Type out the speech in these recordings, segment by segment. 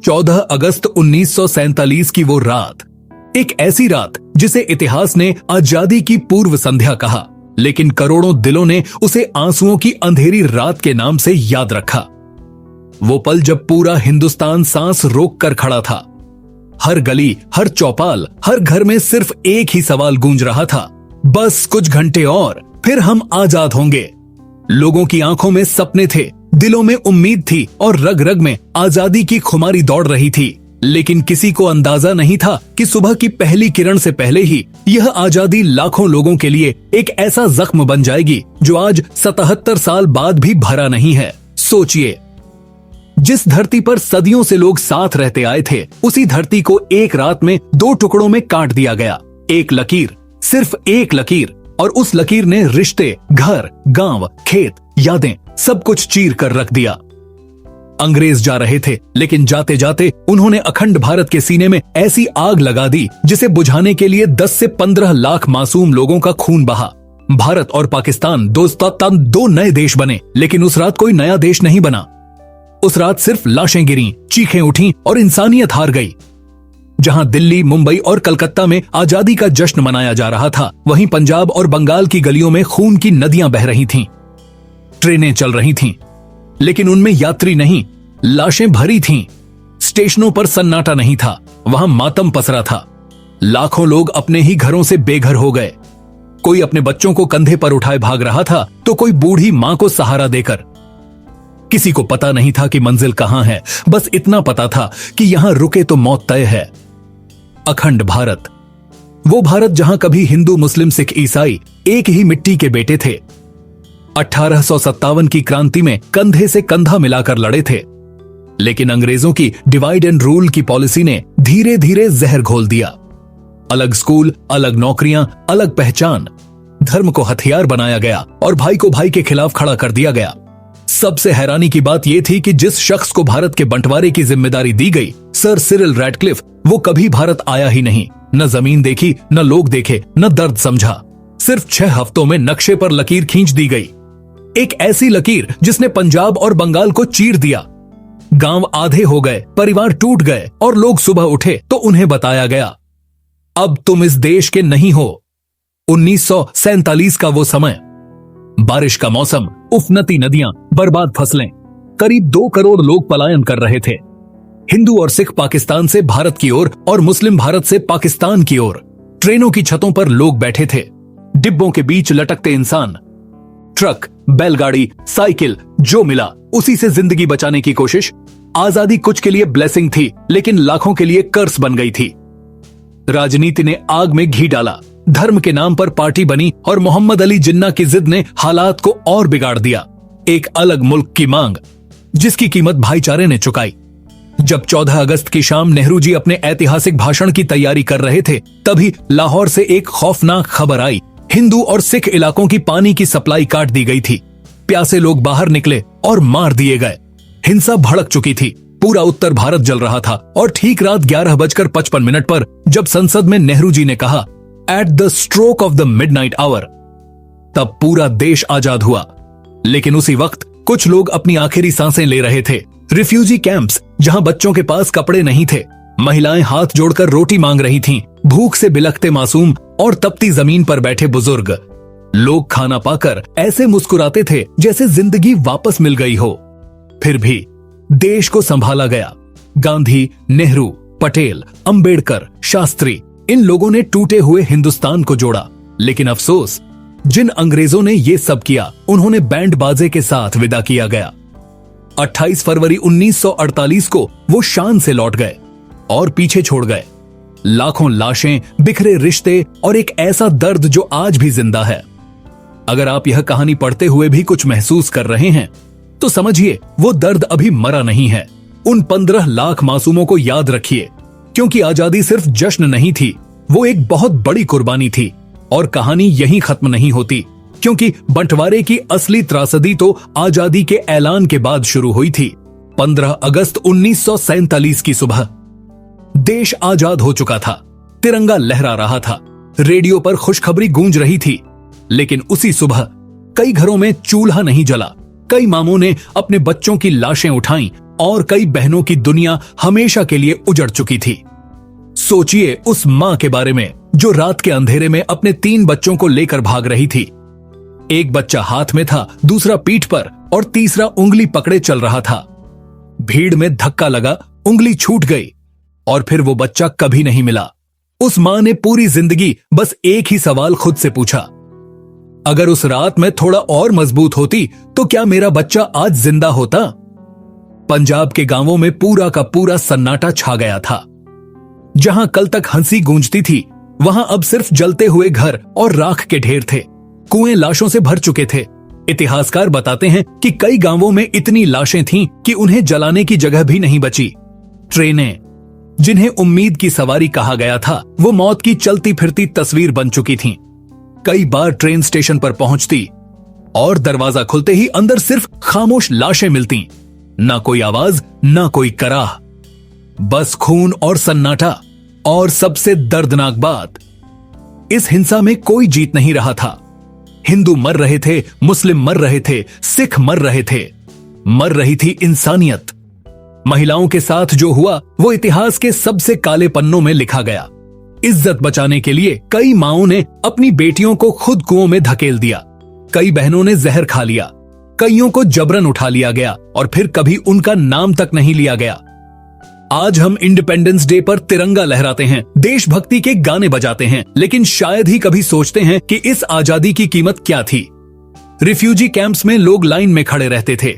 14 अगस्त 1947 की वो रात, एक ऐसी रात जिसे इतिहास ने आजादी की पूर्व संध्या कहा, लेकिन करोड़ों दिलों ने उसे आंसुओं की अंधेरी रात के नाम से याद रखा। वो पल जब पूरा हिंदुस्तान सांस रोक कर खड़ा था। हर गली, हर चौपाल, हर घर में सिर्फ एक ही सवाल गूंज रहा था, बस कुछ घंटे और फिर हम आजाद होंगे। लोगों की आंखों में सपने थे, दिलों में उम्मीद थी और रग रग में आजादी की खुमारी दौड़ रही थी। लेकिन किसी को अंदाजा नहीं था कि सुबह की पहली किरण से पहले ही यह आजादी लाखों लोगों के लिए एक ऐसा जख्म बन जाएगी जो आज 77 साल बाद भी भरा नहीं है। सोचिए, जिस धरती पर सदियों से लोग साथ रहते आए थे, उसी धरती को एक रात में 2 टुकड़ों में काट दिया गया। एक लकीर, सिर्फ एक लकीर, और उस लकीर ने रिश्ते, घर, गांव, खेत, यादें सब कुछ चीर कर रख दिया। अंग्रेज जा रहे थे, लेकिन जाते जाते उन्होंने अखंड भारत के सीने में ऐसी आग लगा दी जिसे बुझाने के लिए 10 से 15 लाख मासूम लोगों का खून बहा। भारत और पाकिस्तान दोस्तान 2 नए देश बने, लेकिन उस रात कोई नया देश नहीं बना। उस रात सिर्फ लाशें गिरीं, चीखें उठीं और इंसानियत हार गई। जहां दिल्ली, मुंबई और कलकत्ता में आजादी का जश्न मनाया जा रहा था, वहीं पंजाब और बंगाल की गलियों में खून की नदियां बह रही थीं। ट्रेनें चल रही थीं, लेकिन उनमें यात्री नहीं, लाशें भरी थीं। स्टेशनों पर सन्नाटा नहीं था, वहां मातम पसरा था। लाखों लोग अपने ही घरों से बेघर हो गए। कोई अपने बच्चों को कंधे पर उठाए भाग रहा था, तो कोई बूढ़ी मां को सहारा देकर। किसी को पता नहीं था कि मंजिल कहां है, बस इतना पता था कि यहां रुके तो मौत तय है। अखंड भारत, वो भारत जहां कभी हिंदू, मुस्लिम, सिख, ईसाई एक ही मिट्टी के बेटे थे। 1857 की क्रांति में कंधे से कंधा मिलाकर लड़े थे, लेकिन अंग्रेजों की डिवाइड एंड रूल की पॉलिसी ने धीरे धीरे जहर घोल दिया। अलग स्कूल, अलग नौकरियां, अलग पहचान, धर्म को हथियार बनाया गया और भाई को भाई के खिलाफ खड़ा कर दिया गया। सबसे हैरानी की बात यह थी कि जिस शख्स को भारत के बंटवारे की जिम्मेदारी दी गई, सर सिरिल रैडक्लिफ, वो कभी भारत आया ही नहीं। न जमीन देखी, न लोग देखे, न दर्द समझा। सिर्फ 6 हफ्तों में नक्शे पर लकीर खींच दी गई, एक ऐसी लकीर जिसने पंजाब और बंगाल को चीर दिया। गांव आधे हो गए, परिवार टूट गए और लोग सुबह उठे तो उन्हें बताया गया, अब तुम इस देश के नहीं हो। 1947 का वो समय, बारिश का मौसम, उफनती नदियां, बर्बाद फसलें, करीब 2 करोड़ लोग पलायन कर रहे थे। हिंदू और सिख पाकिस्तान से भारत की ओर और मुस्लिम भारत से पाकिस्तान की ओर। ट्रेनों की छतों पर लोग बैठे थे, डिब्बों के बीच लटकते इंसान। ट्रक, बैलगाड़ी, साइकिल, जो मिला उसी से जिंदगी बचाने की कोशिश। आजादी कुछ के लिए ब्लेसिंग थी, लेकिन लाखों के लिए कर्स बन गई थी। राजनीति ने आग में घी डाला, धर्म के नाम पर पार्टी बनी और मोहम्मद अली जिन्ना की जिद ने हालात को और बिगाड़ दिया। एक अलग मुल्क की मांग, जिसकी कीमत भाईचारे ने चुकाई। जब 14 अगस्त की शाम नेहरू जी अपने ऐतिहासिक भाषण की तैयारी कर रहे थे, तभी लाहौर से एक खौफनाक खबर आई। हिंदू और सिख इलाकों की पानी की सप्लाई काट दी गई थी। प्यासे लोग बाहर निकले और मार दिए गए। हिंसा भड़क चुकी थी, पूरा उत्तर भारत जल रहा था। और ठीक रात 11:55 पर जब संसद में नेहरू जी ने कहा, at the stroke of the midnight hour, तब पूरा देश आजाद हुआ। लेकिन उसी वक्त कुछ लोग अपनी आखिरी सांसें ले रहे थे। रिफ्यूजी कैंप्स, जहां बच्चों के पास कपड़े नहीं थे, महिलाएं हाथ जोड़कर रोटी मांग रही थीं, भूख से बिलखते मासूम और तपती जमीन पर बैठे बुजुर्ग। लोग खाना पाकर ऐसे मुस्कुराते थे जैसे जिंदगी वापस मिल गई हो। फिर भी देश को संभाला गया। गांधी, नेहरू, पटेल, अंबेडकर, शास्त्री, इन लोगों ने टूटे हुए हिंदुस्तान को जोड़ा। लेकिन अफसोस, जिन अंग्रेजों ने ये सब किया, उन्होंने बैंड बाजे के साथ विदा किया गया। 28 फरवरी 1948 को वो शान से लौट गए और पीछे छोड़ गए लाखों लाशें, बिखरे रिश्ते और एक ऐसा दर्द जो आज भी जिंदा है। अगर आप यह कहानी पढ़ते हुए भी कुछ महसूस कर रहे हैं, तो समझिए वो दर्द अभी मरा नहीं है। उन 15 लाख मासूमों को याद रखिए, क्योंकि आजादी सिर्फ जश्न नहीं थी, वो एक बहुत बड़ी कुर्बानी थी। और कहानी यहीं खत्म नहीं होती, क्योंकि बंटवारे की असली त्रासदी तो आजादी के ऐलान के बाद शुरू हुई थी। 15 अगस्त 1947 की सुबह देश आजाद हो चुका था, तिरंगा लहरा रहा था, रेडियो पर खुशखबरी गूंज रही थी। लेकिन उसी सुबह कई घरों में चूल्हा नहीं जला, कई मामों ने अपने बच्चों की लाशें उठाईं और कई बहनों की दुनिया हमेशा के लिए उजड़ चुकी थी। सोचिए उस मां के बारे में जो रात के अंधेरे में अपने 3 बच्चों को लेकर भाग रही थी। एक बच्चा हाथ में था, दूसरा पीठ पर और तीसरा उंगली पकड़े चल रहा था। भीड़ में धक्का लगा, उंगली छूट गई और फिर वो बच्चा कभी नहीं मिला। उस मां ने पूरी जिंदगी बस एक ही सवाल खुद से पूछा, अगर उस रात में थोड़ा और मजबूत होती तो क्या मेरा बच्चा आज जिंदा होता? पंजाब के गांवों में पूरा का पूरा सन्नाटा छा गया था। जहां कल तक हंसी गूंजती थी, वहां अब सिर्फ जलते हुए घर और राख के ढेर थे। कुएं लाशों से भर चुके थे। इतिहासकार बताते हैं कि कई गांवों में इतनी लाशें थीं कि उन्हें जलाने की जगह भी नहीं बची। ट्रेनें, जिन्हें उम्मीद की सवारी कहा गया था, वो मौत की चलती फिरती तस्वीर बन चुकी थीं। कई बार ट्रेन स्टेशन पर पहुंचती और दरवाजा खुलते ही अंदर सिर्फ खामोश लाशें मिलती। ना कोई आवाज, ना कोई कराह, बस खून और सन्नाटा। और सबसे दर्दनाक बात, इस हिंसा में कोई जीत नहीं रहा था। हिंदू मर रहे थे, मुस्लिम मर रहे थे, सिख मर रहे थे, मर रही थी इंसानियत। महिलाओं के साथ जो हुआ वो इतिहास के सबसे काले पन्नों में लिखा गया। इज्जत बचाने के लिए कई माओं ने अपनी बेटियों को खुद कुओं में धकेल दिया। कई बहनों ने जहर खा लिया, कईयों को जबरन उठा लिया गया और फिर कभी उनका नाम तक नहीं लिया गया। आज हम इंडिपेंडेंस डे पर तिरंगा लहराते हैं, देशभक्ति के गाने बजाते हैं, लेकिन शायद ही कभी सोचते हैं कि इस आजादी की कीमत क्या थी। रिफ्यूजी कैंप्स में लोग लाइन में खड़े रहते थे।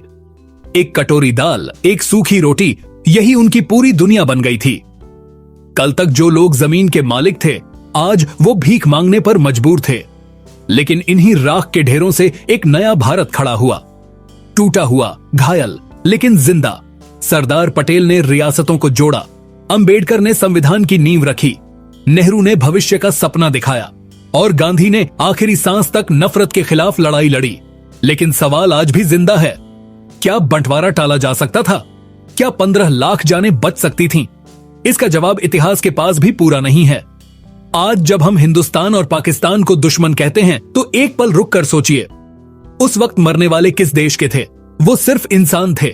एक कटोरी दाल, एक सूखी रोटी, यही उनकी पूरी दुनिया बन गई थी। कल तक जो लोग जमीन के मालिक थे, आज वो भीख मांगने पर मजबूर थे। लेकिन इन्हीं राख के ढेरों से एक नया भारत खड़ा हुआ, टूटा हुआ, घायल, लेकिन जिंदा। सरदार पटेल ने रियासतों को जोड़ा, अंबेडकर ने संविधान की नींव रखी, नेहरू ने भविष्य का सपना दिखाया और गांधी ने आखिरी सांस तक नफरत के खिलाफ लड़ाई लड़ी। लेकिन सवाल आज भी जिंदा है, क्या बंटवारा टाला जा सकता था? क्या 15 लाख जानें बच सकती थीं? इसका जवाब इतिहास के पास भी पूरा नहीं है। आज जब हम हिंदुस्तान और पाकिस्तान को दुश्मन कहते हैं तो एक पल रुक कर सोचिए, उस वक्त मरने वाले किस देश के थे? वो सिर्फ इंसान थे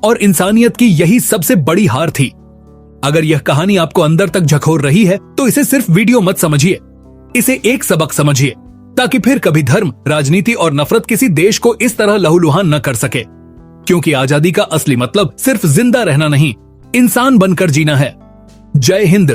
और इंसानियत की यही सबसे बड़ी हार थी। अगर यह कहानी आपको अंदर तक झकोर रही है तो इसे सिर्फ वीडियो मत समझिए, इसे एक सबक समझिए, ताकि फिर कभी धर्म, राजनीति और नफरत किसी देश को इस तरह लहूलुहान न कर सके। क्योंकि आजादी का असली मतलब सिर्फ जिंदा रहना नहीं, इंसान बनकर जीना है। जय हिंद,